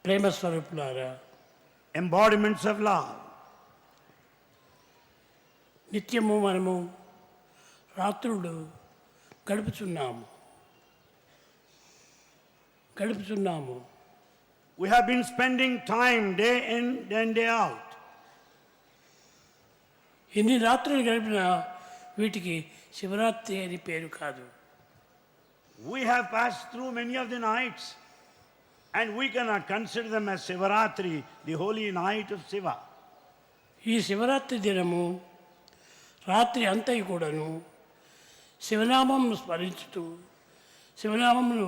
ప్రేమ స్వరూపులారా, embodiments of love. నిత్యము మనము రాత్రులు గడుపుతున్నాము. We have been spending time day in and day out. ఎన్ని రాత్రులు గడిపినా వీటికి శివరాత్రి అని పేరు కాదు. We have passed through many of the nights and we cannot consider them as Sivaratri, the holy night of Shiva. ఈ శివరాత్రి దినము రాత్రి అంతయు కూడాను శివనామమును స్మరించుతూ, శివనామమును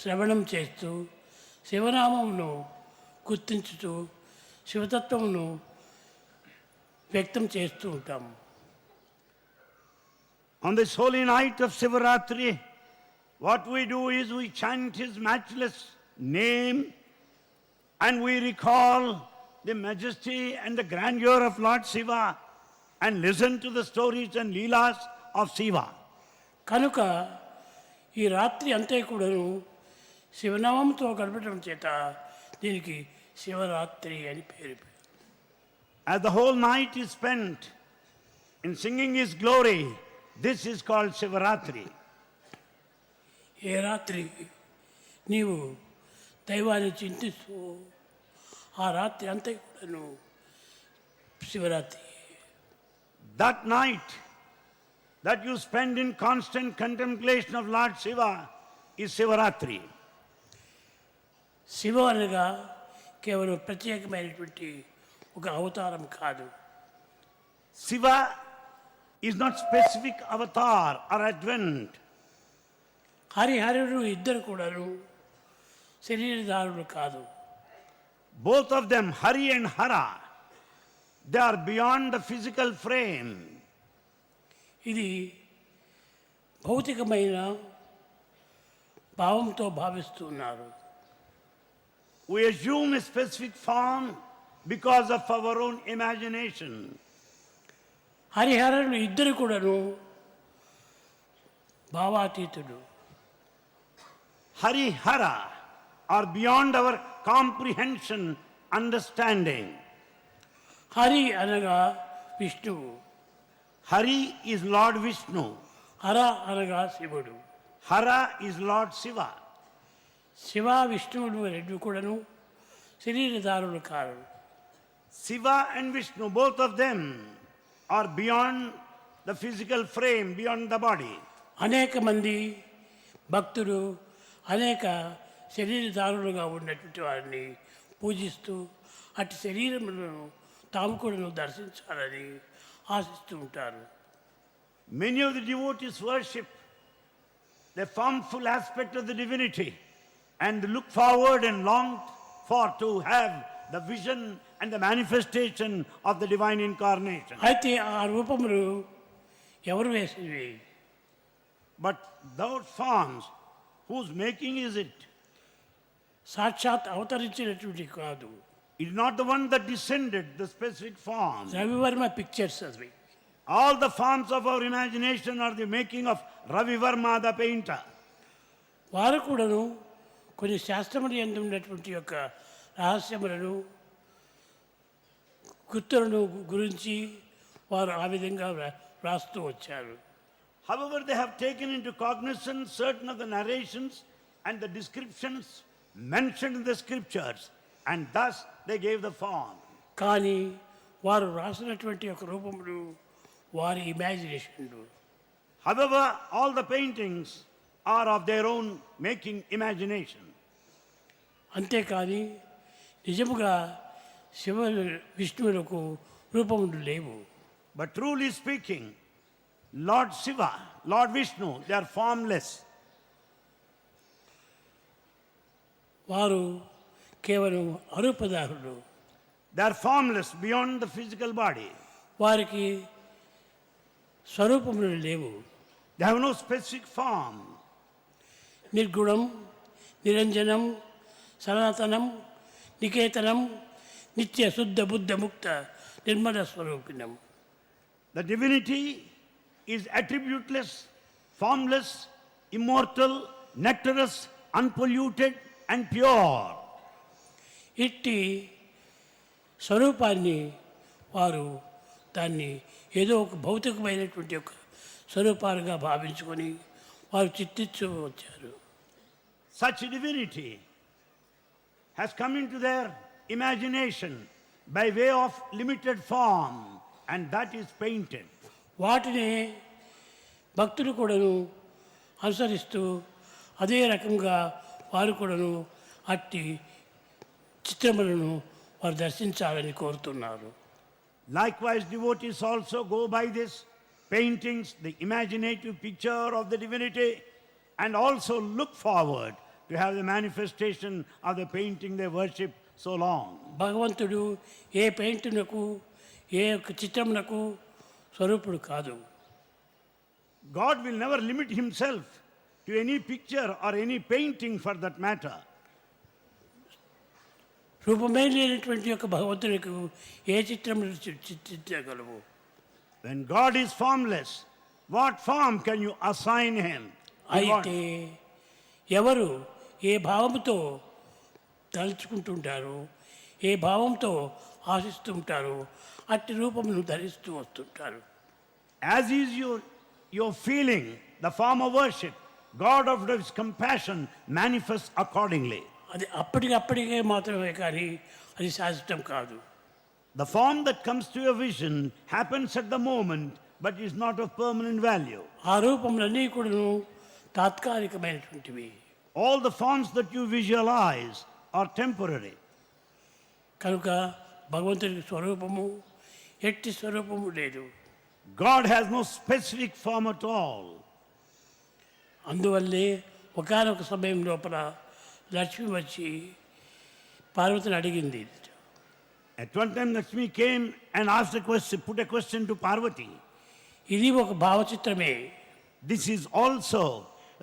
శ్రవణం చేస్తూ, శివనామమును గుర్తించుతూ, శివతత్వమును వ్యక్తం చేస్తూ ఉంటాము. On this holy night of Sivaratri, what we do is we chant his matchless name and we recall the majesty and the grandeur of Lord Shiva and listen to the stories and leelas of Shiva. కనుక ఈ రాత్రి అంతే కూడాను శివనామంతో గడపడం చేత దీనికి శివరాత్రి అని పేరు. As the whole night is spent in singing his glory, this is called Sivaratri. ఏ రాత్రి నీవు దైవాన్ని చింతిస్తూ ఆ రాత్రి అంతా కూడాను Shivaratri. That night that you spend in constant contemplation of Lord Shiva is Sivaratri. Shiva అనగా కేవలం ప్రత్యేకమైనటువంటి ఒక అవతారం కాదు. Shiva is not specific avatar or advent. హరిహరుడు ఇద్దరు కూడాను శరీరధారులు కాదు. Both of them, Hari and Hara, they are beyond the physical frame. ఇది భౌతికమైన భావంతో భావిస్తున్నారు. We assume a specific form because of our own imagination. హరిహరులు ఇద్దరు కూడాను భావాతీతుడు. Hari, Hara are beyond our comprehension, understanding. Hari అనగా విష్ణువు, Hari is Lord Vishnu. హర అనగా శివుడు. Hara is Lord Shiva. Shiva విష్ణువులు రెండు కూడాను శరీరధారులు car. Shiva and Vishnu, both of them are beyond the physical frame, beyond the body. అనేక మంది భక్తులు అనేక శరీరధారులుగా ఉన్నటువంటి వారిని పూజిస్తూ అటు శరీరములను తాము కూడా దర్శించాలని ఆశిస్తూ ఉంటారు. Many of the devotees worship the formful aspect of the divinity and look forward and long for to have the vision and the manifestation of the divine incarnation. అయితే ఆ రూపములు ఎవరు వేసినవి? But those forms, whose making is it? సాక్షాత్ అవతరించినటువంటి కాదు. It is not the one that descended, the specific form. Ravi Varma pictures అవి. All the forms of our imagination are the making of Ravi Verma, the painter. వారు కూడాను కొన్ని శాస్త్రములు యందు ఉన్నటువంటి యొక్క రహస్యములను గుర్తులను గురించి వారు ఆ విధంగా వ్రాస్తూ వచ్చారు. However, they have taken into cognizance certain of the narrations and the descriptions mentioned in the scriptures, and thus they gave the form. కానీ వారు రాసినటువంటి ఒక రూపములు వారి ఇమాజినేషన్లు. However, all the paintings are of their own making, imagination. అంతేకాని నిజముగా శివ విష్ణువులకు రూపములు లేవు. But truly speaking, Lord Shiva, Lord Vishnu, they are formless. వారు కేవలం అరూపదారులు. They are formless beyond the physical body. వారికి స్వరూపములు లేవు. They have no specific form. నిర్గుణం, నిరంజనం, సనాతనం, నికేతనం, నిత్య శుద్ధ బుద్ధ ముక్త Nirmala స్వరూపిణం. The divinity is attributeless, formless, immortal, nectarous, unpolluted and pure. ఇట్టి స్వరూపాన్ని వారు దాన్ని ఏదో ఒక భౌతికమైనటువంటి ఒక స్వరూపాలుగా భావించుకొని వారు చిత్తించు వచ్చారు. Such divinity has come into their imagination by way of limited form, and that is painted. వాటిని భక్తులు కూడాను అనుసరిస్తూ అదే రకంగా వారు కూడాను అట్టి చిత్రములను వారు దర్శించాలని కోరుతున్నారు. Likewise, devotees also go by this paintings, the imaginative picture of the divinity, and also look forward to have the manifestation of the painting they worship so long. భగవంతుడు ఏ పెయింటునకు ఏ ఒక్క చిత్రమునకు స్వరూపుడు కాదు. God will never limit himself to any picture or any painting for that matter. రూపమే లేనటువంటి యొక్క భగవంతునికి ఏ చిత్రములు చిత్రించగలవు? When God is formless, what form can you assign him? అయితే ఎవరు ఏ భావముతో తలుచుకుంటుంటారో ఏ భావంతో ఆశిస్తుంటారో అట్టి రూపమును ధరిస్తూ వస్తుంటారు. As is your feeling, the form of worship, God of his compassion manifests accordingly. అది అప్పటికప్పటికే మాత్రమే కానీ అది శాశ్వతం కాదు. The form that comes to your vision happens at the moment, but is not of permanent value. ఆ రూపములన్నీ కూడాను తాత్కాలికమైనటువంటివి. All the forms that you visualize are temporary. కనుక భగవంతునికి స్వరూపము ఎట్టి స్వరూపము లేదు. God has no specific form at all. అందువల్లే ఒకానొక సమయం లోపల లక్ష్మి వచ్చి పార్వతిని అడిగింది. At one time Lakshmi came and asked a question, put a question to Parvati. ఇది ఒక భావచిత్రమే. This is also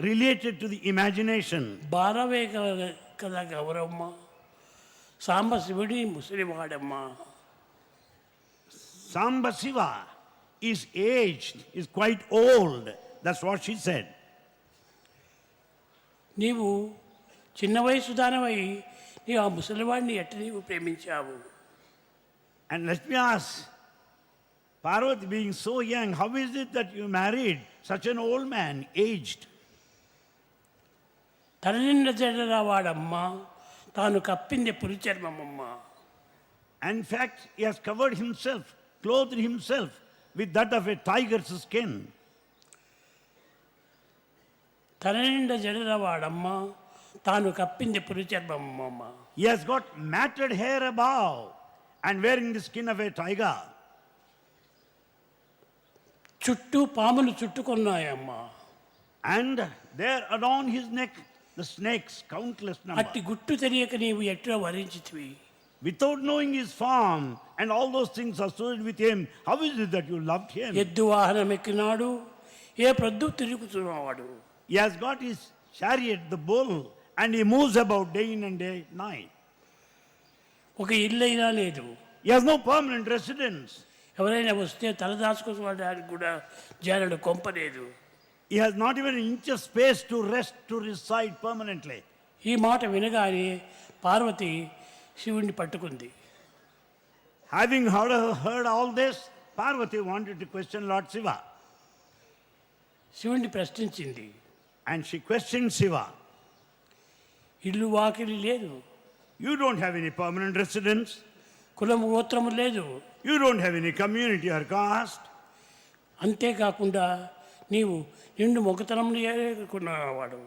related to the imagination. బాలవే కదా గౌరమ్మ, సాంబ శివుడి ముసలివాడమ్మ. Samba Shiva is aged, is quite old. That's what she said. నీవు చిన్న వయసు దానవై నీవు ఆ ముసలివాడిని ఎట్ట నీవు ప్రేమించావు? And let me ask, Parvati being so young, how is it that you married such an old man, aged? తన నిండా జడరా వాడమ్మ, తాను కప్పింది పులి చర్మమమ్మ. In fact, he has covered himself, clothed himself with that of a tiger's skin. తన నిండా జడరా వాడమ్మ, తాను కప్పింది పులి చర్మమమ్మ. He has got matted hair above and wearing the skin of a tiger. చుట్టూ పాములు చుట్టుకున్నాయమ్మ. And there around his neck, the snakes, countless number. అట్టి గుట్టు తెలియక నీవు ఎట్లా వరించితివి? Without knowing his form and all those things associated with him, how is it that you loved him? ఎద్దు వాహనం ఎక్కినాడు, ఏ ప్రొద్దు తిరుగుతున్నవాడు. He has got his chariot, the bull, and he moves about day in and day night. ఒక ఇల్లైనా లేదు. He has no permanent residence. ఎవరైనా వస్తే తలదాచుకోవడానికి కూడా జానడు కొంపలేదు. He has not even an inch of space to rest, to reside permanently. ఈ మాట వినగానే పార్వతి శివుణ్ణి పట్టుకుంది. Having heard all this, Parvati wanted to question Lord Shiva. శివుణ్ణి ప్రశ్నించింది. And she questioned Shiva. ఇల్లు వాకిలి లేదు, You don't have any permanent residence. కులము గోత్రము లేదు, You don't have any community or caste. అంతేకాకుండా నీవు నిండు మొగతనం ఎదుర్కొన్నవాడు.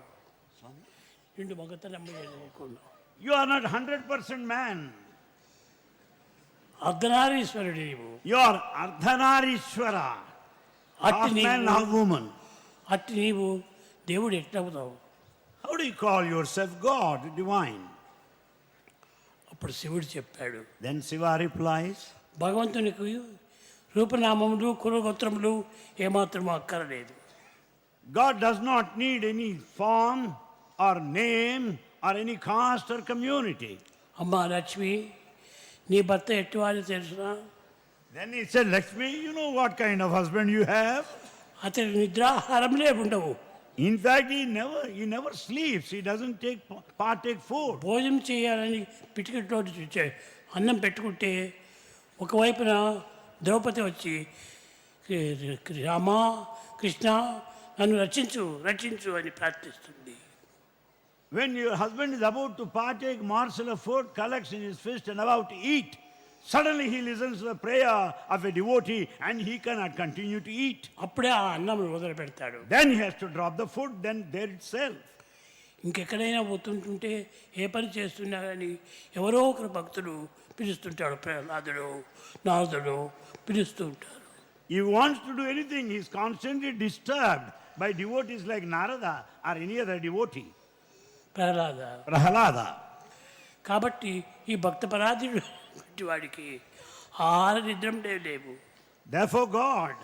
నిండు మొగతనం ఎదుర్కొన్నావు. You are not 100% man. అర్ధనారీశ్వరుడు నీవు. You are Ardhanarishwara, half man, half woman. అట్టి నీవు దేవుడు ఎట్లవుతావు? How do you call yourself God, divine? అప్పుడు శివుడు చెప్పాడు. Then Shiva replies, భగవంతునికి రూపనామములు కులగోత్రములు ఏమాత్రము అక్కరలేదు. God does not need any form or name or any caste or community. అమ్మా లక్ష్మి, నీ భర్త ఎట్టివాడో తెలుసునా? Then he said, Lakshmi, you know what kind of husband you have? అతనికి నిద్రాహారం ఉండవు. In fact, he never sleeps. He doesn't partake food. భోజనం చేయాలని పిటికితో అన్నం పెట్టుకుంటే ఒకవైపున ద్రౌపది వచ్చి రామా కృష్ణ నన్ను రక్షించు రక్షించు అని ప్రార్థిస్తుంది. When your husband is about to partake morsel of food, collects in his fist and about to eat, suddenly he listens to the prayer of a devotee and he cannot continue to eat. అప్పుడే ఆ అన్నం వదిలి పెడతాడు. Then he has to drop the food, then there itself. ఇంకెక్కడైనా పోతుంటుంటే ఏ పని చేస్తున్నా కానీ ఎవరో ఒకరు భక్తులు పిలుస్తుంటాడు, ప్రహ్లాదుడు నారదుడు పిలుస్తూ ఉంటారు. He wants to do anything, he is constantly disturbed by devotees like Narada or any other devotee. Prahalada. కాబట్టి ఈ భక్త పరాధీనుడు వాడికి ఆహార నిద్రం లేవు. Therefore God,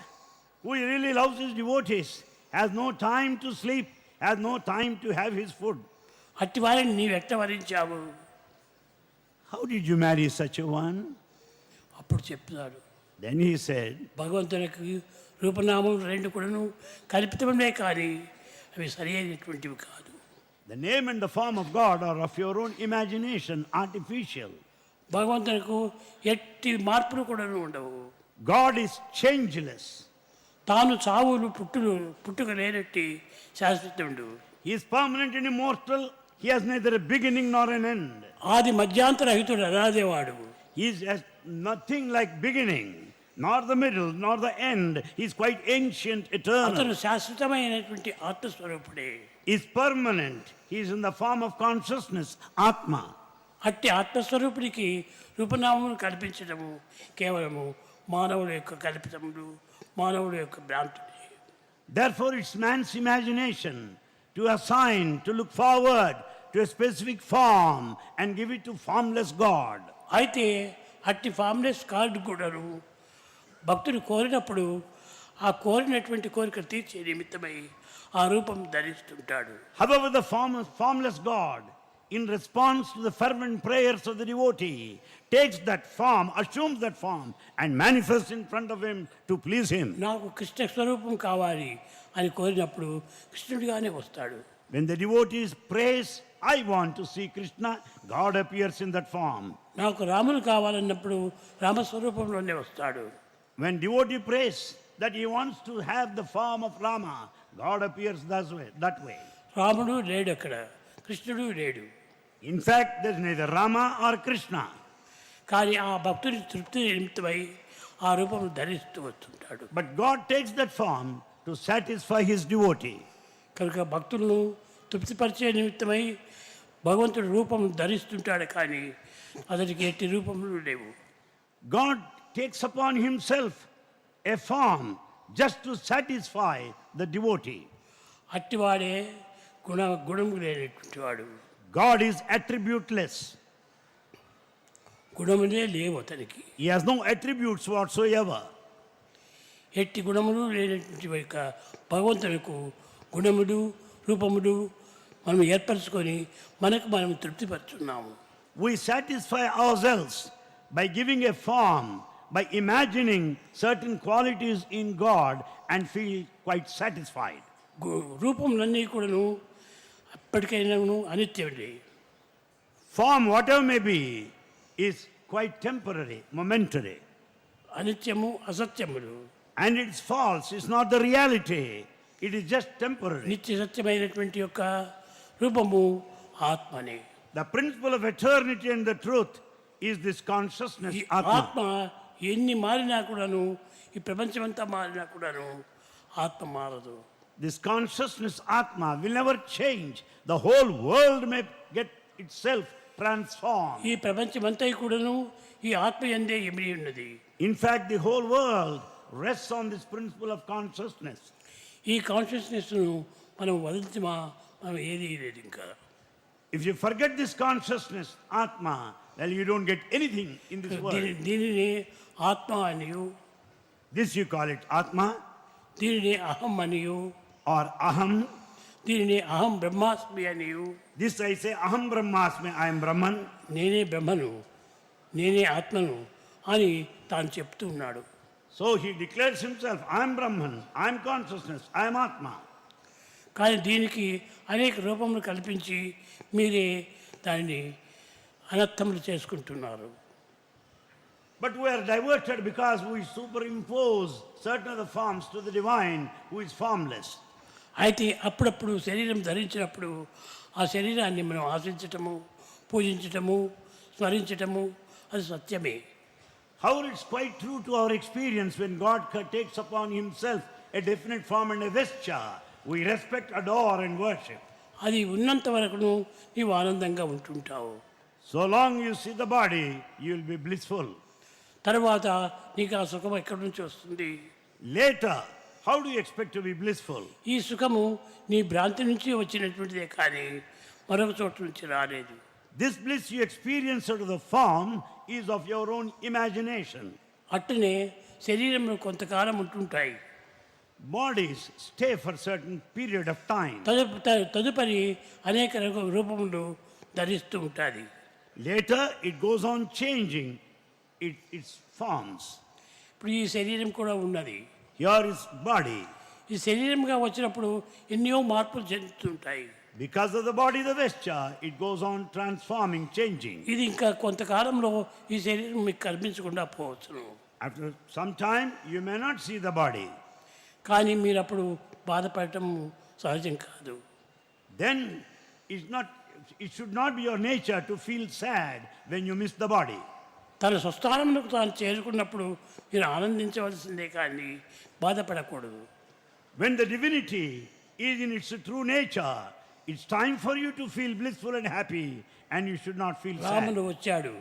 who really loves his devotees, has no time to sleep, has no time to have his food. అట్టి వారిని నీవు ఎట్ట వరించావు? How did you marry such a one? అప్పుడు చెప్తున్నాడు. Then he said, భగవంతునికి రూపనామం రెండు కూడాను కల్పితమే కానీ అవి సరి అయినటువంటివి కాదు. the name and the form of God are of your own imagination, artificial. భగవంతునికి ఎట్టి మార్పులు కూడాను ఉండవు. God is changeless. తాను చావులు పుట్టుక లేనట్టి శాశ్వతుడు. He is permanent and immortal. He has neither a beginning nor an end. ఆది మధ్యాంతరహితుడు అనాదేవాడు. He has nothing like beginning, nor the middle, nor the end. He is quite ancient, eternal. అతను శాశ్వతమైనటువంటి ఆత్మస్వరూపుడే. He is permanent. He is in the form of consciousness, Atma. అట్టి ఆత్మస్వరూపుడికి రూపనామములు కల్పించడము కేవలము మానవుల యొక్క కల్పితములు, మానవుల యొక్క భ్రాంతులు. Therefore, it's man's imagination to assign, to look forward to a specific form and give it to formless God. అయితే అట్టి ఫామ్లెస్ కార్డు కూడాను భక్తుడు కోరినప్పుడు ఆ కోరినటువంటి కోరిక తీర్చే నిమిత్తమై ఆ రూపం ధరిస్తుంటాడు. However, the formless God, in response to the fervent prayers of the devotee, takes that form, assumes that form, and manifests in front of him to please him. నాకు కృష్ణ స్వరూపం కావాలి అని కోరినప్పుడు కృష్ణుడిగానే వస్తాడు. When the devotees prays, I want to see Krishna, God appears in that form. నాకు రాములు కావాలన్నప్పుడు రామస్వరూపంలోనే వస్తాడు. When devotee prays that he wants to have the form of Rama, God appears that way. రాముడు లేడు అక్కడ, కృష్ణుడు లేడు. In fact, there is neither Rama or Krishna. కానీ ఆ భక్తుడి తృప్తి నిమిత్తమై ఆ రూపం ధరిస్తూ వస్తుంటాడు. But God takes that form to satisfy his devotee. కనుక భక్తులను తృప్తిపరిచే నిమిత్తమై భగవంతుడి రూపం ధరిస్తుంటాడు, కానీ అతనికి ఎట్టి రూపములు లేవు. God takes upon himself a form just to satisfy the devotee. అట్టివాడే గుణము లేనటువంటి వాడు. God is attributeless. గుణములే లేవు అతనికి. He has no attributes whatsoever. ఎట్టి గుణములు లేనటువంటి యొక్క భగవంతునికి గుణములు రూపములు మనం ఏర్పరచుకొని మనకు మనం తృప్తిపరుచున్నాము. We satisfy ourselves by giving a form, by imagining certain qualities in God and feel quite satisfied. రూపములన్నీ కూడాను అప్పటికైనాను అనిత్యమే. Form, whatever may be, is quite temporary, momentary. అనిత్యము అసత్యములు. And it's false, it's not the reality. It is just temporary. నిత్య సత్యమైనటువంటి యొక్క రూపము ఆత్మనే. The principle of eternity and the truth is this consciousness, ఈ Atma. ఆత్మ ఎన్ని మారినా కూడాను, ఈ ప్రపంచమంతా మారినా కూడాను ఆత్మ మారదు. This consciousness, Atma, will never change. The whole world may get itself transformed. ఈ ప్రపంచమంతా కూడాను ఈ ఆత్మ యందే ఇమిడి ఉన్నది. In fact, the whole world rests on this principle of consciousness. ఈ కాన్షియస్నెస్ను మనం వదిలించమా మనం ఏది లేదు ఇంకా. If you forget this consciousness, Atma, well, you don't get anything in this world. దీనిని ఆత్మ అనియు, This you call it Atma దీనిని అహం అనియు, or Aham. దీనిని అహం బ్రహ్మాస్మి అనియు. This I say, Aham Brahmasmi, I am Brahman. నేనే బ్రహ్మను, నేనే ఆత్మను అని తాను చెప్తూ ఉన్నాడు. So he declares himself, I am Brahman, I am consciousness, I am Atma. కానీ దీనికి అనేక రూపములు కల్పించి మీరే దానిని అనర్థములు చేసుకుంటున్నారు. But we are diverted because we superimpose certain other forms to the divine who is formless. అయితే అప్పుడప్పుడు శరీరం ధరించినప్పుడు ఆ శరీరాన్ని మనం ఆశించటము, పూజించటము, స్మరించటము అది సత్యమే. However, it's quite true to our experience when God takes upon himself a definite form and a vesture. We respect, adore and worship. అది ఉన్నంత వరకును నీవు ఆనందంగా ఉంటుంటావు. So long you see the body, you will be blissful. తర్వాత నీకు ఆ సుఖం ఎక్కడి నుంచి వస్తుంది? Later, how do you expect to be blissful? ఈ సుఖము నీ భ్రాంతి నుంచి వచ్చినటువంటిదే కానీ మరొక చోటు నుంచి రాలేదు. This bliss you experience out of the form is of your own imagination. అట్టనే శరీరంలో కొంతకాలం ఉంటుంటాయి. Bodies stay for certain period of time. తదుపరి అనేక రూపములు ధరిస్తూ ఉంటుంది. Later, it goes on changing its forms. ఇప్పుడు ఈ శరీరం కూడా ఉన్నది. Here is body. ఈ శరీరంగా వచ్చినప్పుడు ఎన్నో మార్పులు చెందుతుంటాయి. Because of the body, the vesture, it goes on transforming, changing. ఇది ఇంకా కొంతకాలంలో ఈ శరీరం మీకు కనిపించకుండా పోవచ్చును. After some time, you may not see the body. కానీ మీరు అప్పుడు బాధపడటం సహజం కాదు. Then it should not be your nature to feel sad when you miss the body. తన స్వస్థానంలో తాను చేరుకున్నప్పుడు మీరు ఆనందించవలసిందే కానీ బాధపడకూడదు. When the divinity is in its true nature, it's time for you to feel blissful and happy, and you should not feel sad. రాముడు వచ్చాడు,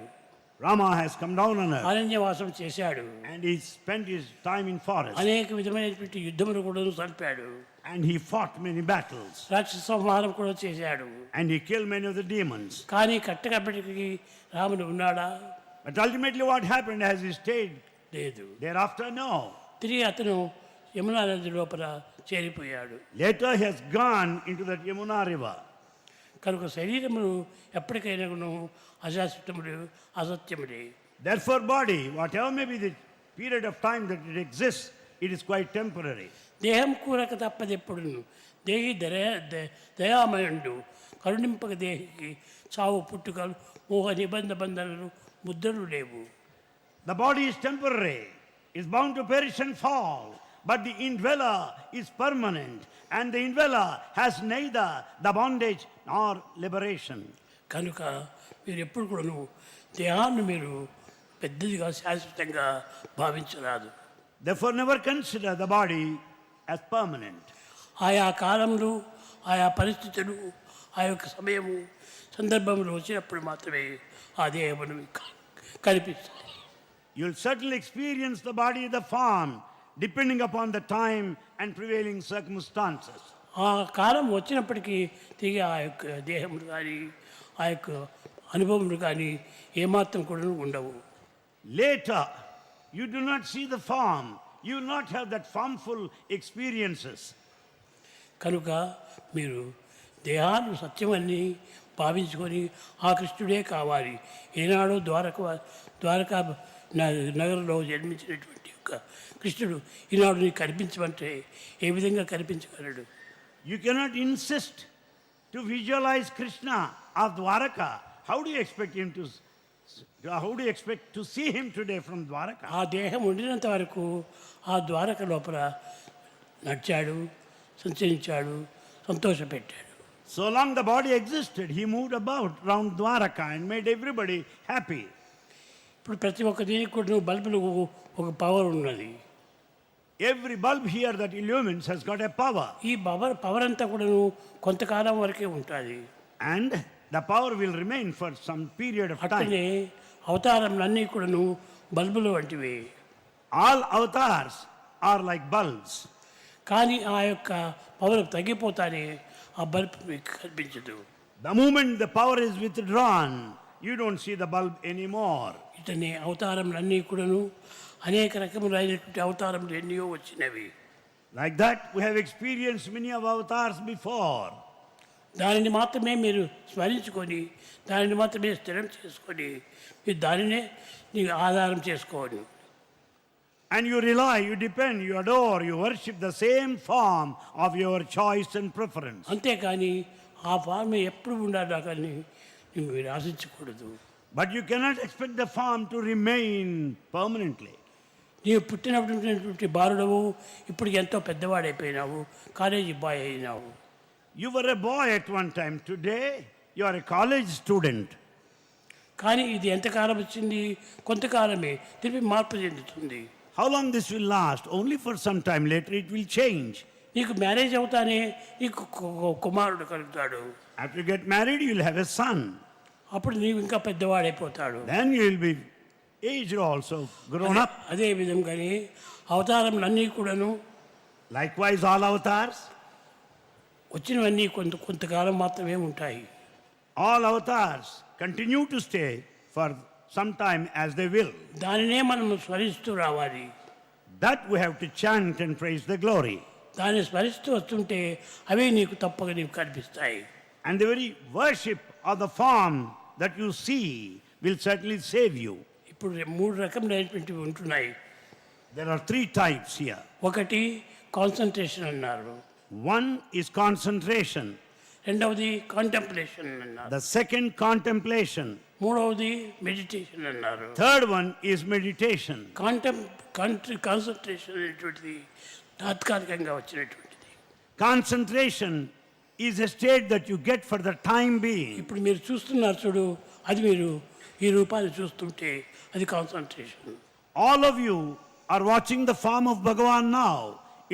Rama has come down on earth, అరణ్యవాసం చేశాడు, and he spent his time in forest, అనేక విధమైనటువంటి యుద్ధములు కూడా సల్పాడు, and he fought many battles, రాక్షస సంహారం కూడా చేశాడు. and he killed many of the demons. కానీ కట్టకప్పటికి రాముడు ఉన్నాడా? But ultimately what happened as he stayed లేదు. thereafter? No. తిరిగి అతను యమునా నది లోపల చేరిపోయాడు. Later he has gone into that Yamuna river. కనుక శరీరములు ఎప్పటికైనా అశాశ్వతములు, అసత్యములే. Therefore body, whatever may be the period of time that it exists, it is quite temporary. దేహం కూరక తప్పదెప్పుడు, దేహి దయామయుండు, కరుణింపక దేహికి చావు పుట్టుకలు మోహ నిబంధ బంధనలు ముద్రలు లేవు. The body is temporary, is bound to perish and fall, but the indweller is permanent, and the indweller has neither the bondage nor liberation. కనుక మీరు ఎప్పుడు కూడాను దేహాన్ని మీరు పెద్దదిగా శాశ్వతంగా భావించరాదు. Therefore never consider the body as permanent. ఆయా కాలంలో, ఆయా పరిస్థితులు, ఆ యొక్క సమయము, సందర్భంలో వచ్చినప్పుడు మాత్రమే ఆ దేహమును కనిపిస్తాయి. You'll certainly experience the body, the form, depending upon the time and prevailing circumstances. ఆ కాలం వచ్చినప్పటికీ తిరిగి ఆ యొక్క దేహములు కానీ ఆ యొక్క అనుభవములు కానీ ఏమాత్రం కూడా ఉండవు. Later, you do not see the form. You will not have that formful experiences. కనుక మీరు దేహాన్ని సత్యమని భావించుకొని ఆ కృష్ణుడే కావాలి. ఏనాడో ద్వారకా నగరంలో జన్మించినటువంటి యొక్క కృష్ణుడు ఈనాడు నీకు కనిపించమంటే ఏ విధంగా కనిపించగలడు? You cannot insist to visualize Krishna of Dwaraka. How do you expect to see him today from Dwaraka? ఆ దేహం ఉండినంత వరకు ఆ ద్వారక లోపల నడిచాడు, సంచరించాడు, సంతోషపెట్టాడు. So long the body existed, he moved about around Dwaraka and made everybody happy. ఇప్పుడు ప్రతి ఒక్క దీనికి కూడా బల్బులు ఒక పవర్ ఉన్నది. Every bulb here that illumines has got a power. ఈ పవర్ అంతా కూడా కొంతకాలం వరకే ఉంటుంది. And the power will remain for some period of time. అట్లనే అవతారములన్నీ కూడాను బల్బులు వంటివి. All avatars are like bulbs. కానీ ఆ యొక్క పవర్ తగ్గిపోతానే ఆ బల్బ్ మీకు కనిపించదు. The moment the power is withdrawn, you don't see the bulb anymore. ఇతనే అవతారములన్నీ కూడాను అనేక రకములైనటువంటి అవతారములు ఎన్నో వచ్చినవి. Like that, we have experienced many of avatars before. దానిని మాత్రమే మీరు స్మరించుకొని, దానిని మాత్రమే స్థిరం చేసుకొని, మీరు దానినే నీకు ఆధారం చేసుకోవాలి. And you rely, you depend, you adore, you worship the same form of your choice and preference. అంతేకాని ఆ ఫామ్ ఎప్పుడు ఉండాలా కానీ మీరు ఆశించకూడదు. But you cannot expect the form to remain permanently. నీవు పుట్టినటువంటి బాలుడవు ఇప్పుడు ఎంతో పెద్దవాడైపోయినావు, కాలేజీ బాయ్ అయినావు. You were a boy at one time. Today, you are a college student. కానీ ఇది ఎంతకాలం వచ్చింది? కొంతకాలమే, తిరిగి మార్పు చెందుతుంది. How long this will last? Only for some time. Later, it will change. నీకు మ్యారేజ్ అవుతానే నీకు కుమారుడు కలుగుతాడు. After you get married, you will have a son. అప్పుడు నీవు ఇంకా పెద్దవాడైపోతాడు. Then you will be aged also, grown up. అదే విధంగానే అవతారములన్నీ కూడాను Likewise, all avatars. వచ్చినవన్నీ కొంతకాలం మాత్రమే ఉంటాయి. All avatars continue to stay for some time as they will. దానినే మనం స్మరిస్తూ రావాలి. That we have to chant and praise the glory. దాన్ని స్మరిస్తూ వస్తుంటే అవే నీకు తప్పక నీకు కనిపిస్తాయి. And the very worship of the form that you see will certainly save you. ఇప్పుడు 3 రకములైనటువంటివి ఉంటున్నాయి. There are 3 types here. ఒకటి కాన్సన్ట్రేషన్ అన్నారు, One is concentration. రెండవది కాంటెంప్లేషన్ అన్నారు, The second, contemplation. మూడవది మెడిటేషన్ అన్నారు. Third one is meditation. Concentration అనేటువంటిది తాత్కాలికంగా వచ్చినటువంటిది. Concentration is a state that you get for the time being. ఇప్పుడు మీరు చూస్తున్నారు చూడు, అది మీరు ఈ రూపాన్ని చూస్తుంటే అది concentration. All of you are watching the form of Bhagavan now.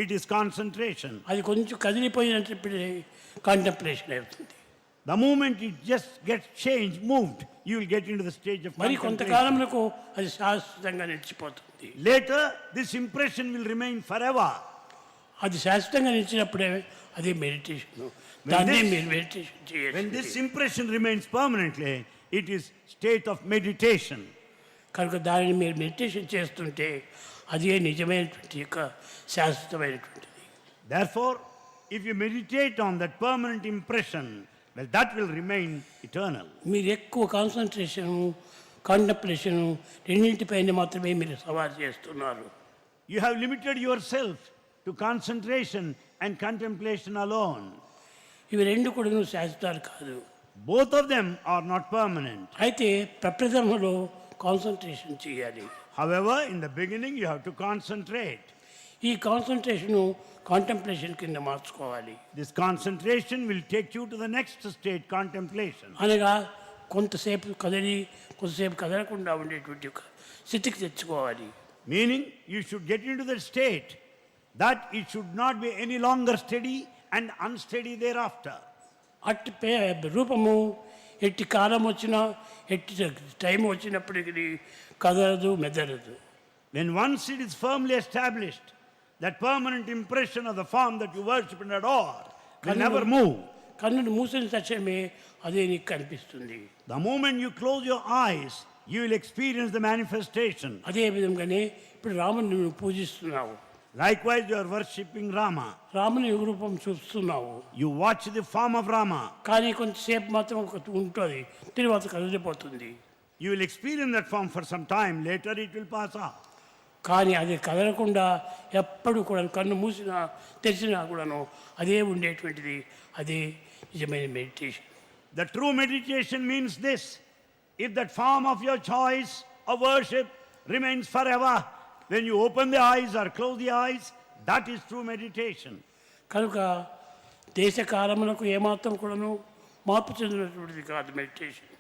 It is concentration. అది కొంచెం కదిలిపోయినప్పుడు కాంటెంప్లేషన్ అవుతుంది. The moment it just gets changed, moved, you will get into the stage of మరి contemplation. కొంతకాలంలో అది శాశ్వతంగా నిలిచిపోతుంది. Later, this impression will remain forever. అది శాశ్వతంగా నిలిచినప్పుడే అదే మెడిటేషన్. దాన్నే మీరు మెడిటేషన్ When చేయాలి. this impression remains permanently, it is state of meditation. కనుక దానిని మీరు మెడిటేషన్ చేస్తుంటే అదే నిజమైనటువంటి యొక్క శాశ్వతమైనటువంటిది. Therefore, if you meditate on that permanent impression, well, that will remain eternal. మీరు ఎక్కువ కాన్సన్ట్రేషను కాంటెంప్లేషను రెండింటిపైన మాత్రమే మీరు సవాల్ చేస్తున్నారు. You have limited yourself to concentration and contemplation alone. ఇవి రెండు కూడా శాశ్వతాలు కాదు. Both of them are not permanent. అయితే ప్రప్రథమలో కాన్సన్ట్రేషన్ చేయాలి. However, in the beginning, you have to concentrate. ఈ కాన్సన్ట్రేషను కాంటెంప్లేషన్ కింద మార్చుకోవాలి. This concentration will take you to the next state, contemplation. అనగా కొంతసేపు కదిలి కొంతసేపు కదలకుండా ఉండేటువంటి ఒక స్థితికి తెచ్చుకోవాలి. Meaning, you should get into the state that it should not be any longer steady and unsteady thereafter. అట్టి రూపము ఎట్టి కాలం వచ్చినా ఎట్టి టైం వచ్చినప్పటికీ కదలదు మెదలదు. When once it is firmly established, that permanent impression of the form that you worship and adore will never move. కన్నును మూసిన తక్షణమే అదే నీకు కనిపిస్తుంది. The moment you close your eyes, you will experience the manifestation. అదే విధంగానే ఇప్పుడు రాముని నువ్వు పూజిస్తున్నావు, Likewise, you are worshipping Rama. రాముని రూపం చూస్తున్నావు. You watch the form of Rama. కానీ కొంతసేపు మాత్రం ఉంటుంది, తర్వాత కదిలిపోతుంది. You will experience that form for some time. Later, it will pass off. కానీ అది కదలకుండా ఎప్పుడు కూడా కన్ను మూసినా తెరిచినా కూడాను అదే ఉండేటువంటిది, అదే నిజమైన meditation. The true meditation means this. If that form of your choice of worship remains forever, when you open the eyes or close the eyes, that is true meditation. కనుక దేశ కాలములకు ఏమాత్రం కూడాను మార్పు చెందినటువంటిది కాదు meditation.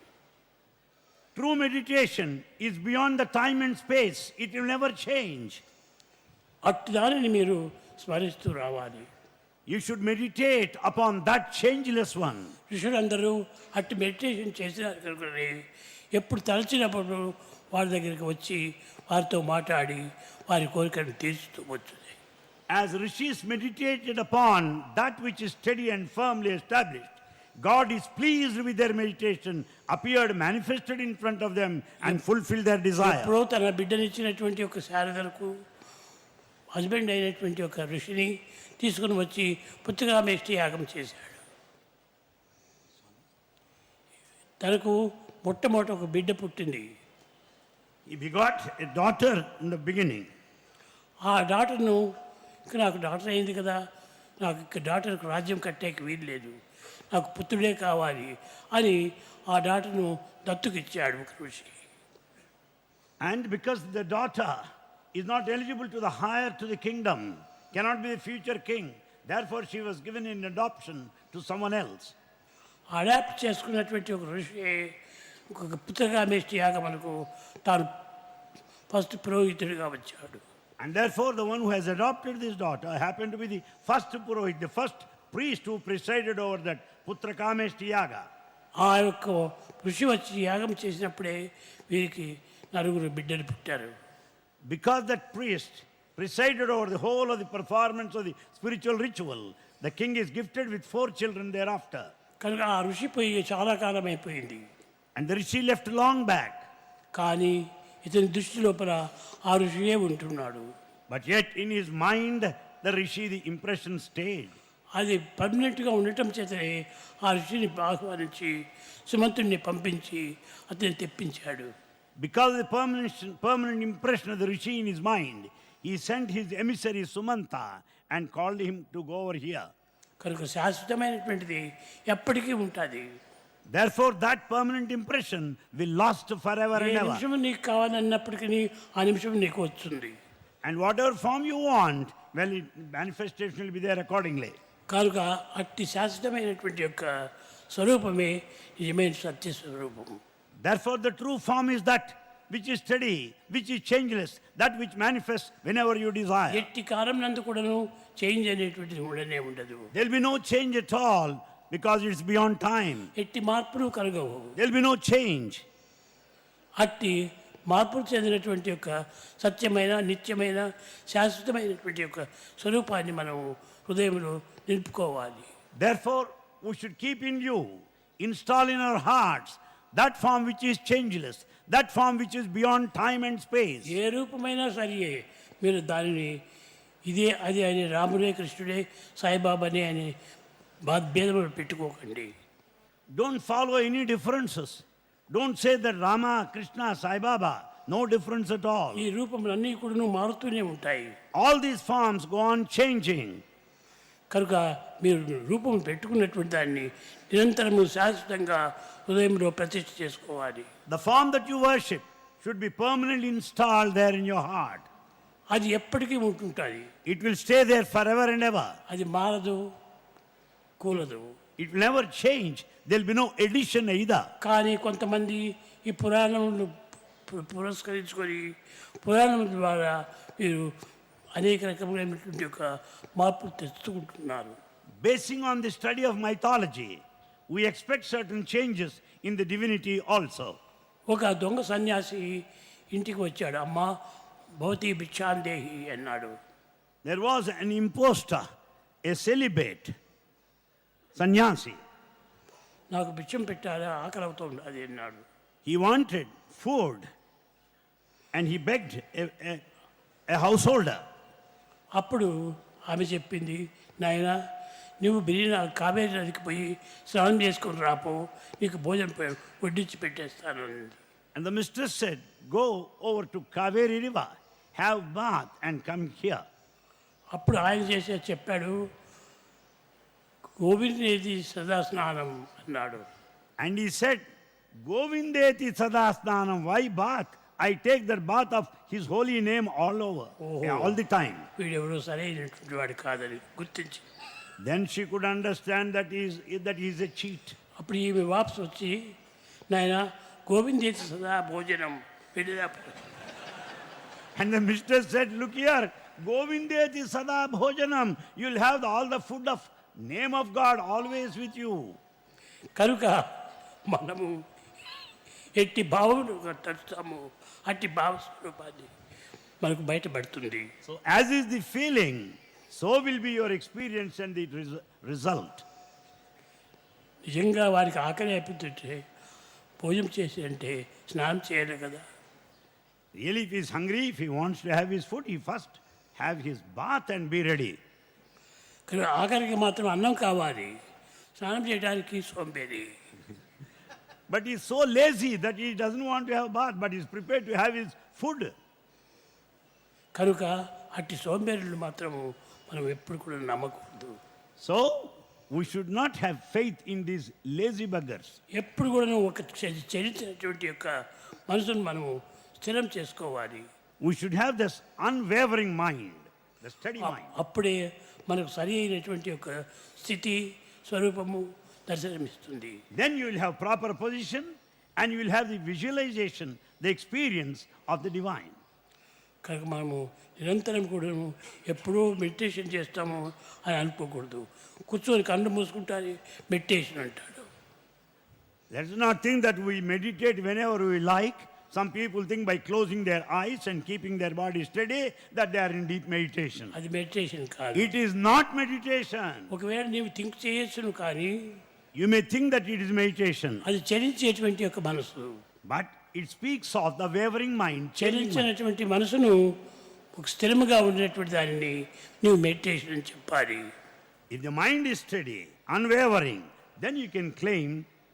True meditation is beyond the time and space. It will never change. అట్టి దానిని మీరు స్మరిస్తూ రావాలి. You should meditate upon that changeless one. ఋషులందరూ అట్టి మెడిటేషన్ చేసినారు కనుకనే ఎప్పుడు తలచినప్పుడు వారి దగ్గరికి వచ్చి వారితో మాట్లాడి వారి కోరికను తీర్చుతూ వచ్చింది. As rishis meditated upon that which is steady and firmly established, God is pleased with their meditation, appeared, manifested in front of them and fulfilled their desire. ఎప్పుడో తన బిడ్డనిచ్చినటువంటి ఒక శారదలకు హస్బెండ్ అయినటువంటి ఒక ఋషిని తీసుకుని వచ్చి పుత్రకామేష్టి యాగం చేశాడు. తనకు మొట్టమొదటి ఒక బిడ్డ పుట్టింది. He begot a daughter in the beginning. ఆ డాటర్ను ఇక నాకు డాటర్ అయింది కదా, నాకు ఇక డాటర్కు రాజ్యం కట్టేకి వీలు లేదు, నాకు పుత్రుడే కావాలి అని ఆ డాటర్ను దత్తుకిచ్చాడు ఒక ఋషి. And because the daughter is not eligible to the heir to the kingdom, cannot be the future king, therefore she was given in adoption to someone else. Adopt చేసుకున్నటువంటి ఒక ఋషి ఒక పుత్రకామేష్టి యాగమునకు తాను ఫస్ట్ పురోహితుడిగా వచ్చాడు. And therefore the one who has adopted this daughter happened to be the first purohit, the first priest who presided over that Putra Kameshti Yaga. ఆ యొక్క ఋషి వచ్చి యాగం చేసినప్పుడే వీరికి నలుగురు బిడ్డలు పుట్టారు. Because that priest presided over the whole of the performance of the spiritual ritual, the king is gifted with 4 children thereafter. కనుక ఆ ఋషి పోయి చాలా కాలం అయిపోయింది. And the rishi left long back. కానీ ఇతని దృష్టి లోపల ఆ ఋషియే ఉంటున్నాడు. But yet in his mind, the rishi, the impression stayed. అది పర్మనెంట్గా ఉండటం చేతనే ఆ ఋషిని ఆహ్వానించి సుమంతుడిని పంపించి అతన్ని తెప్పించాడు. Because of the permanent impression of the rishi in his mind, he sent his emissary Sumanta and called him to go over here. కనుక శాశ్వతమైనటువంటిది ఎప్పటికీ ఉంటుంది. Therefore, that permanent impression will last forever A and ever. నిమిషం నీకు కావాలన్నప్పటికీ ఆ నిమిషం నీకు వస్తుంది. And whatever form you want, well, manifestation will be there accordingly. కనుక అట్టి శాశ్వతమైనటువంటి యొక్క స్వరూపమే నిజమైన సత్య స్వరూపం. Therefore, the true form is that which is steady, which is changeless, that which manifests whenever you desire. ఎట్టి కాలం నందు కూడాను చేంజ్ అనేటువంటిది ఉండనే ఉండదు. There will be no change at all because it's beyond time. ఎట్టి మార్పులు కలగవు. There will be no change. అట్టి మార్పులు చెందినటువంటి యొక్క సత్యమైన నిత్యమైన శాశ్వతమైనటువంటి యొక్క స్వరూపాన్ని మనం హృదయంలో నిలుపుకోవాలి. Therefore, we should keep in view, install in our hearts that form which is changeless, that form which is beyond time and space. ఏ రూపమైనా సరియే మీరు దానిని ఇదే అది అని రాముడే కృష్ణుడే సాయిబాబానే అని భేదములు పెట్టుకోకండి. Don't follow any differences. Don't say that Rama, Krishna, Sai Baba, no difference at all. ఈ రూపములన్నీ కూడా మారుతూనే ఉంటాయి. All these forms go on changing. కనుక మీరు రూపం పెట్టుకున్నటువంటి దాన్ని నిరంతరము శాశ్వతంగా హృదయంలో ప్రతిష్ఠ చేసుకోవాలి. The form that you worship should be permanently installed there in your heart. అది ఎప్పటికీ ఉంటుంటుంది. It will stay there forever and ever. అది మారదు, కూలదు. It will never change. There will be no addition either. కానీ కొంతమంది ఈ పురాణములను పురస్కరించుకొని పురాణం ద్వారా మీరు అనేక రకమైనటువంటి ఒక మార్పులు తెచ్చుకుంటున్నారు. Basing on the study of mythology, we expect certain changes in the divinity also. ఒక దొంగ సన్యాసి ఇంటికి వచ్చాడు. అమ్మా భవతి భిక్షాందేహి అన్నాడు. There was an impostor, a celibate, sannyasi. నాకు భిక్షం పెట్టారా, ఆకలి అవుతుంది అది అన్నాడు. He wanted food and he begged a householder. అప్పుడు ఆమె చెప్పింది, నాయన నువ్వు కావేరి నదికి పోయి స్నానం చేసుకొని రాపో, నీకు భోజనం వడ్డించి పెట్టేస్తాను అన్నది. And the mistress said, go over to Kaveri river, have bath and come here. అప్పుడు ఆయన చేసే చెప్పాడు, గోవిందేది సదా స్నానం అన్నాడు. And he said, Govindeti sadasnanam, why bath? I take that bath of his holy name all over, all the time. వీడెవడో సరైనటువంటి వాడు కాదని గుర్తించి Then she could understand that he is a cheat. అప్పుడు ఈమె వాపసు వచ్చి, నాయన గోవిందేది సదా భోజనం వెళ్ళిదా. And the mistress said, look here, Govindeti sada bhojanam, you'll have all the food of name of God always with you. కనుక మనము ఎట్టి భావమును తడుస్తాము, అట్టి భావస్వరూపాన్ని మనకు బయటపడుతుంది. So as is the feeling, so will be your experience and the result. నిజంగా వారికి ఆకలి అయిపోతుంటే భోజనం చేసి అంటే స్నానం చేయాలి కదా. Really, if he is hungry, if he wants to have his food, he first have his bath and be ready. కానీ ఆఖరికి మాత్రం అన్నం కావాలి, స్నానం చేయడానికి సోంబేరి. But he is so lazy that he doesn't want to have bath, but he is prepared to have his food. కనుక అట్టి సోంబేరులు మాత్రము మనం ఎప్పుడు కూడా నమ్మకూడదు. So, we should not have faith in these lazy beggars. ఎప్పుడు కూడా ఒక చరిత్రటువంటి యొక్క మనసును మనము స్థిరం చేసుకోవాలి. We should have this unwavering mind, the steady mind. అప్పుడే మనకు సరి అయినటువంటి ఒక స్థితి స్వరూపము దర్శనమిస్తుంది. Then you will have proper position and you will have the visualization, the experience of the divine. కనుక మనము నిరంతరం కూడా ఎప్పుడూ మెడిటేషన్ చేస్తాము అని అనుకోకూడదు. కూర్చొని కళ్ళు మూసుకుంటారు మెడిటేషన్ అంటాడు. Let's not think that we meditate whenever we like. Some people think by closing their eyes and keeping their body steady that they are in deep meditation. అది మెడిటేషన్ కాదు. It is not meditation. ఒకవేళ నీవు think చేయొచ్చును కానీ You may think that it is meditation, అది చలించేటువంటి యొక్క మనసు. but it speaks of the wavering mind, changing mind. చలించినటువంటి మనసును ఒక స్థిరముగా ఉండేటువంటి దానిని నీవు మెడిటేషన్ అని చెప్పాలి. If the mind is steady, unwavering, then you can claim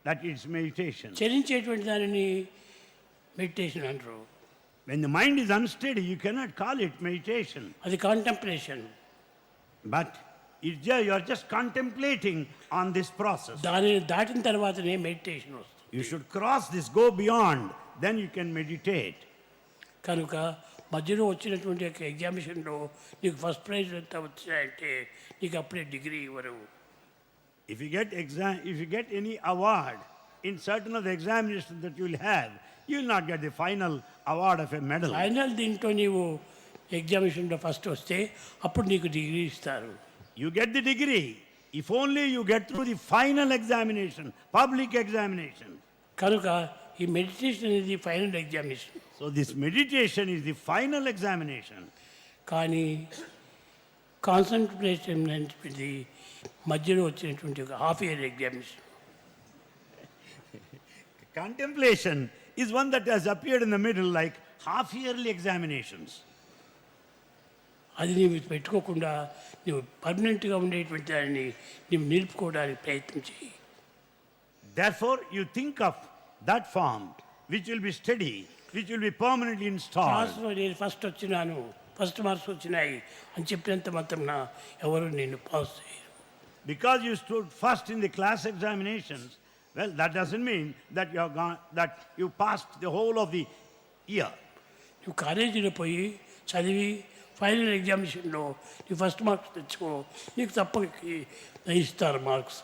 that it's meditation. చలించేటువంటి దానిని మెడిటేషన్ అంటారు. When the mind is unsteady, you cannot call it meditation. అది contemplation. But you are just contemplating on this process. దానిని దాటిన తర్వాతనే meditation వస్తుంది. You should cross this, go beyond, then you can meditate. కనుక మధ్యలో వచ్చినటువంటి యొక్క ఎగ్జామినేషన్లో నీకు ఫస్ట్ ప్రైజ్ ఎంత వచ్చాయంటే నీకు అప్పుడే డిగ్రీ ఇవ్వరు. If you get any award in certain of the examinations that you will have, you will not get the final award of a medal. Final దీంట్లో నీవు ఎగ్జామినేషన్లో ఫస్ట్ వస్తే అప్పుడు నీకు డిగ్రీ ఇస్తారు. You get the degree if only you get through the final examination, public examination. కనుక ఈ meditation అనేది final examination. So this meditation is the final examination. కానీ కాన్సన్ట్రేషన్ అనేటువంటిది మధ్యలో వచ్చినటువంటి ఒక half year examination. Contemplation is one that has appeared in the middle like half-yearly examinations. అది నీవు పెట్టుకోకుండా నువ్వు పర్మనెంట్గా ఉండేటువంటి దానిని నువ్వు నిలుపుకోవడానికి ప్రయత్నం చేయి. Therefore, you think of that form which will be steady, which will be permanently installed. క్లాస్లో నేను ఫస్ట్ వచ్చినాను, ఫస్ట్ మార్క్స్ వచ్చినాయి అని చెప్పినంత మాత్రం ఎవరు నిన్ను పాస్ చేయరు. Because you stood first in the class examinations, well, that doesn't mean that that you passed the whole of the year. నువ్వు కాలేజీలో పోయి చదివి ఫైనల్ ఎగ్జామినేషన్లో నీ ఫస్ట్ మార్క్స్ తెచ్చుకో, నీకు తప్పక ఇస్తారు marks.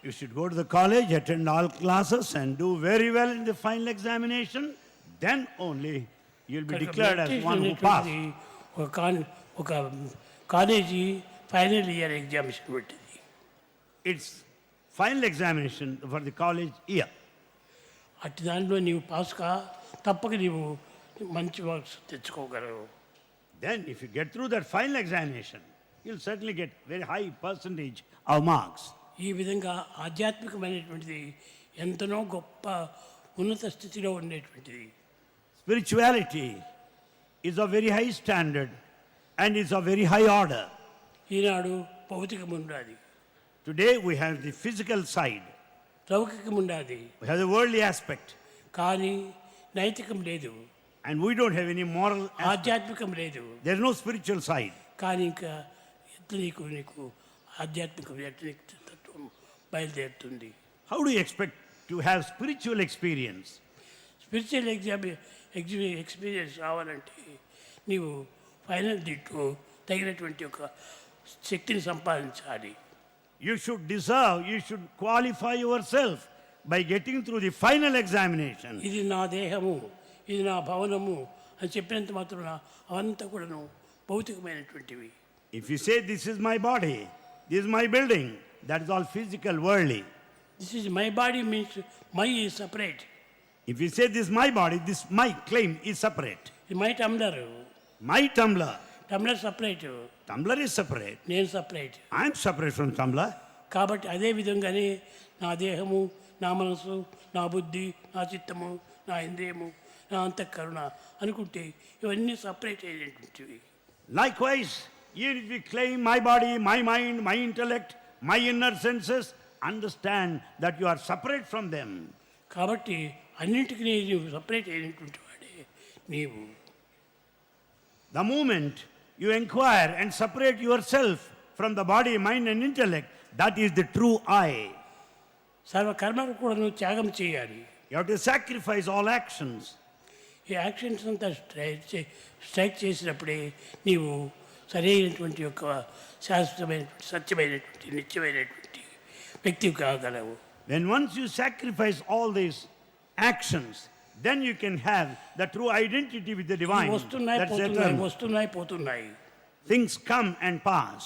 You should go to the college, attend all classes and do very well in the final examination. Then only you'll be declared as one who passed. ఒక కాలేజీ ఫైనల్ ఇయర్ ఎగ్జామినేషన్ పెట్టింది. It's final examination for the college year. అట్టి దానిలో నీవు pass కా తప్పక నీవు మంచి marks తెచ్చుకోగలవు. Then if you get through that final examination, you'll certainly get very high percentage of marks. ఈ విధంగా ఆధ్యాత్మికమైనటువంటిది ఎంతనో గొప్ప ఉన్నత స్థితిలో ఉండేటువంటిది. Spirituality is of very high standard and is of very high order. ఈనాడు భౌతికం ఉండాలి, Today we have the physical side, లౌకికం ఉండాలి, we have the worldly aspect, కానీ నైతికం లేదు, and we don't have any moral aspect. ఆధ్యాత్మికం లేదు. There's no spiritual side. కానీ ఇంకా ఎంత నీకు ఆధ్యాత్మిక వ్యక్తిత్వం బయలుదేరుతుంది. How do you expect to have spiritual experience? Spiritual experience కావాలంటే నీవు ఫైనల్ దీంట్లో తగినటువంటి ఒక శక్తిని సంపాదించాలి. You should qualify yourself by getting through the final examination. ఇది నా దేహము, ఇది నా భవనము అని చెప్పినంత మాత్రం అవంతా కూడాను భౌతికమైనటువంటివి. If you say this is my body, this is my building, that is all physical, worldly. This is my body means my is separate. If you say this is my body, this my claim is separate. ఇది my టమ్లర్, My tumbler, టమ్లర్ separate, tumbler is separate. నేను separate. I am separate from tumbler. కాబట్టి అదే విధంగానే నా దేహము, నా మనసు, నా బుద్ధి, నా చిత్తము, నా ఇంద్రియము, నా అంతఃకరణ అనుకుంటే ఇవన్నీ separate అయినటువంటివి. Likewise, even if you claim my body, my mind, my intellect, my inner senses, understand that you are separate from them. కాబట్టి అన్నింటికి నీవు సపరేట్ అయినటువంటి వాడే నీవు. The moment you inquire and separate yourself from the body, mind and intellect. That is the true I. సర్వ కర్మలు కూడా నువ్వు త్యాగం చేయాలి. You have to sacrifice all actions. ఈ యాక్షన్స్ అంతా స్ట్రైక్ చేసినప్పుడే నీవు సరైనటువంటి యొక్క శాశ్వతమైనటువంటి సత్యమైనటువంటి నిత్యమైనటువంటి వ్యక్తి కాగలవు. When once you sacrifice all these actions, then you can have the true identity with the divine. వస్తున్నాయి That's పోతున్నాయి eternal. వస్తున్నాయి పోతున్నాయి. Things come and pass.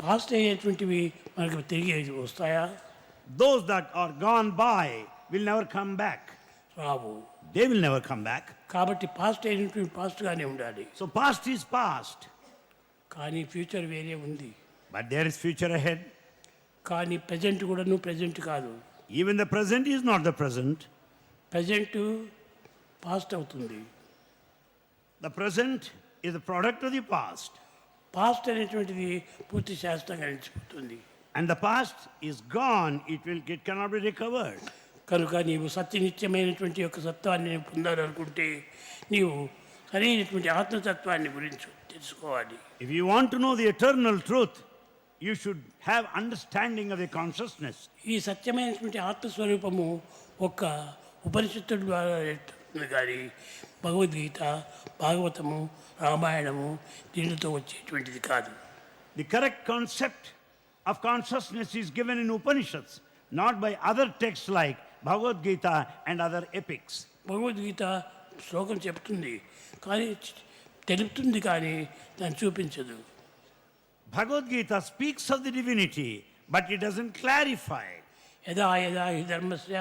Past అయ్యేటువంటివి మనకు తిరిగి వస్తాయా? Those that are gone by will never come back. Rao. They will never come back. కాబట్టి past అయినటువంటి పాస్ట్గానే ఉండాలి. So past is past. కానీ ఫ్యూచర్ వేరే ఉంది. But there is future ahead. కానీ ప్రజెంట్ కూడా నువ్వు ప్రజెంట్ కాదు. Even the present is not the present. Present past అవుతుంది. The present is the product of the past. Past అనేటువంటిది పూర్తి శాస్త్రంగా నిలిచిపోతుంది. And the past is gone. It cannot be recovered. కనుక నీవు సత్యనిత్యమైనటువంటి యొక్క సత్వాన్ని నీవు పొందాలనుకుంటే నీవు సరైనటువంటి ఆత్మతత్వాన్ని గురించి తెలుసుకోవాలి. If you want to know the eternal truth, you should have understanding of the consciousness. ఈ సత్యమైనటువంటి ఆత్మస్వరూపము ఒక్క ఉపనిషత్తుల ద్వారా ఏర్పడుతుంది కానీ భగవద్గీత, భాగవతము, రామాయణము దీనితో వచ్చేటువంటిది కాదు. The correct concept of consciousness is given in Upanishads, not by other texts like Bhagavad Gita and other epics. Bhagavad Gita శ్లోకం చెప్తుంది కానీ తెలుపుతుంది కానీ దాన్ని చూపించదు. Bhagavad Gita speaks of the divinity, but it doesn't clarify. యదా యదా హి ధర్మస్య